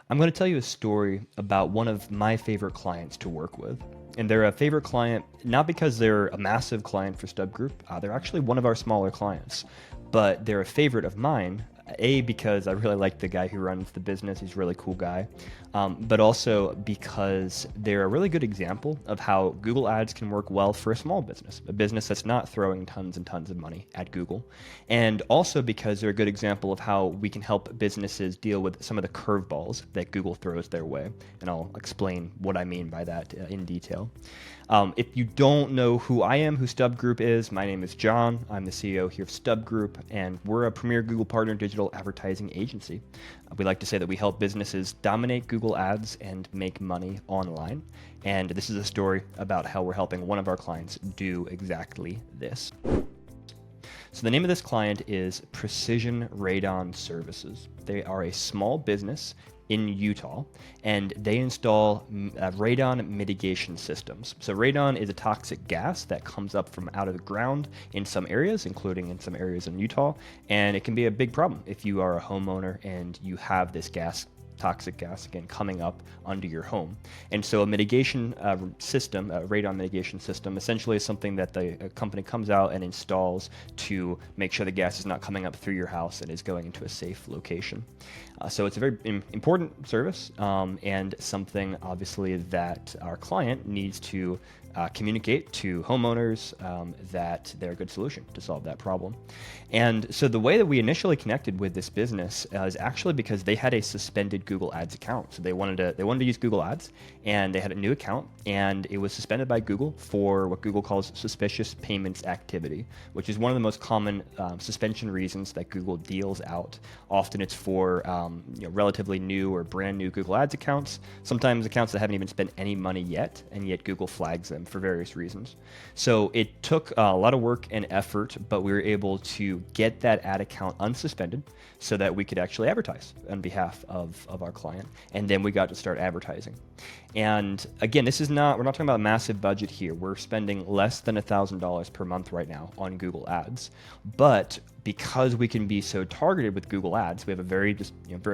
I'm going to tell you a story about one of my favorite clients to work with. And they're a favorite client, not because they're a massive client for StubGroup. They're actually one of our smaller clients, but they're a favorite of mine. A, because I really like the guy who runs the business. He's a really cool guy. But also because they're a really good example of how Google Ads can work well for a small business, a business that's not throwing tons and tons of money at Google. And also because they're a good example of how we can help businesses deal with some of the curveballs that Google throws their way. And I'll explain what I mean by that in detail. If you don't know who I am, who StubGroup is, my name is John. I'm the CEO here of StubGroup, and we're a premier Google partner digital advertising agency. We like to say that we help businesses dominate Google Ads and make money online. And this is a story about how we're helping one of our clients do exactly this. So the name of this client is Precision Radon Services. They are a small business in Utah, and they install radon mitigation systems. So radon is a toxic gas that comes up from out of the ground in some areas, including in some areas in Utah, and it can be a big problem if you are a homeowner and you have this toxic gas, again, coming up under your home. And so a mitigation system, a radon mitigation system, essentially is something that the company comes out and installs to make sure the gas is not coming up through your house and is going into a safe location. So it's a very important service and something, obviously, that our client needs to communicate to homeowners that they're a good solution to solve that problem. And so the way that we initially connected with this business is actually because they had a suspended Google Ads account. So they wanted to use Google Ads, and they had a new account, and it was suspended by Google for what Google calls suspicious payments activity, which is one of the most common suspension reasons that Google deals out. Often it's for relatively new or brand new Google Ads accounts, sometimes accounts that haven't even spent any money yet, and yet Google flags them for various reasons. So it took a lot of work and effort, but we were able to get that ad account unsuspended so that we could actually advertise on behalf of our client. And then we got to start advertising. And again, we're not talking about a massive budget here. We're spending less than $1,000 per month right now on Google Ads. But because we can be so targeted with Google Ads, we have a very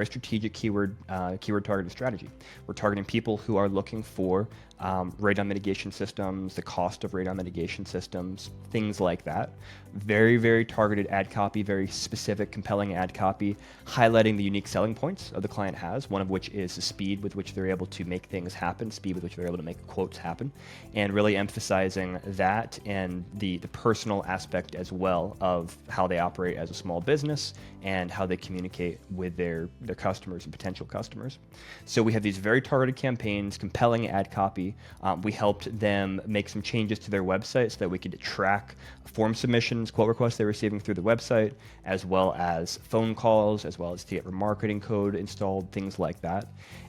strategic keyword targeted strategy. We're targeting people who are looking for radon mitigation systems, the cost of radon mitigation systems, things like that. Very, very targeted ad copy, very specific, compelling ad copy, highlighting the unique selling points of the client has, one of which is the speed with which they're able to make things happen, speed with which they're able to make quotes happen, and really emphasizing that and the personal aspect as well of how they operate as a small business and how they communicate with their customers and potential customers. So we have these very targeted campaigns, compelling ad copy. We helped them make some changes to their website so that we could track form submissions, quote requests they're receiving through the website, as well as phone calls, as well as to get remarketing code installed, things like that.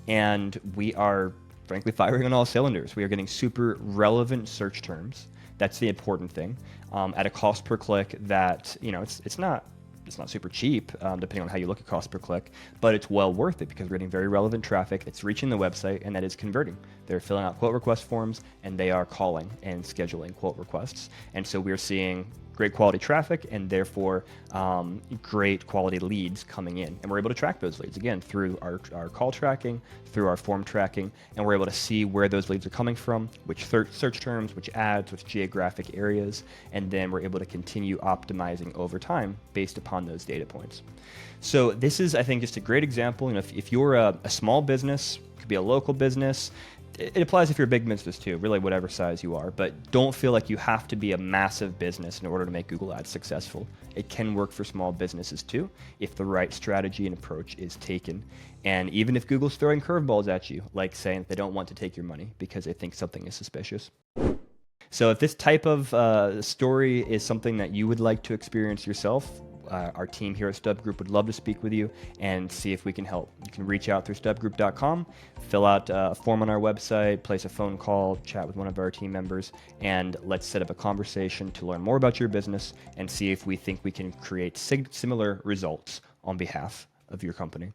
And we are, frankly, firing on all cylinders. We are getting super relevant search terms. That's the important thing. At a cost per click that, it's not super cheap, depending on how you look at cost per click, but it's well worth it because we're getting very relevant traffic that's reaching the website and that is converting. They're filling out quote request forms and they are calling and scheduling quote requests. And so we're seeing great quality traffic and therefore great quality leads coming in. And we're able to track those leads, again, through our call tracking, through our form tracking, and we're able to see where those leads are coming from, which search terms, which ads, which geographic areas, and then we're able to continue optimizing over time based upon those data points. So this is, I think, just a great example. If you're a small business, could be a local business, it applies if you're a big business too, really whatever size you are, but don't feel like you have to be a massive business in order to make Google Ads successful. It can work for small businesses too, if the right strategy and approach is taken. And even if Google's throwing curveballs at you, like saying that they don't want to take your money because they think something is suspicious. So if this type of story is something that you would like to experience yourself, our team here at StubGroup would love to speak with you and see if we can help. You can reach out through StubGroup.com, fill out a form on our website, place a phone call, chat with one of our team members, and let's set up a conversation to learn more about your business and see if we think we can create similar results on behalf of your company.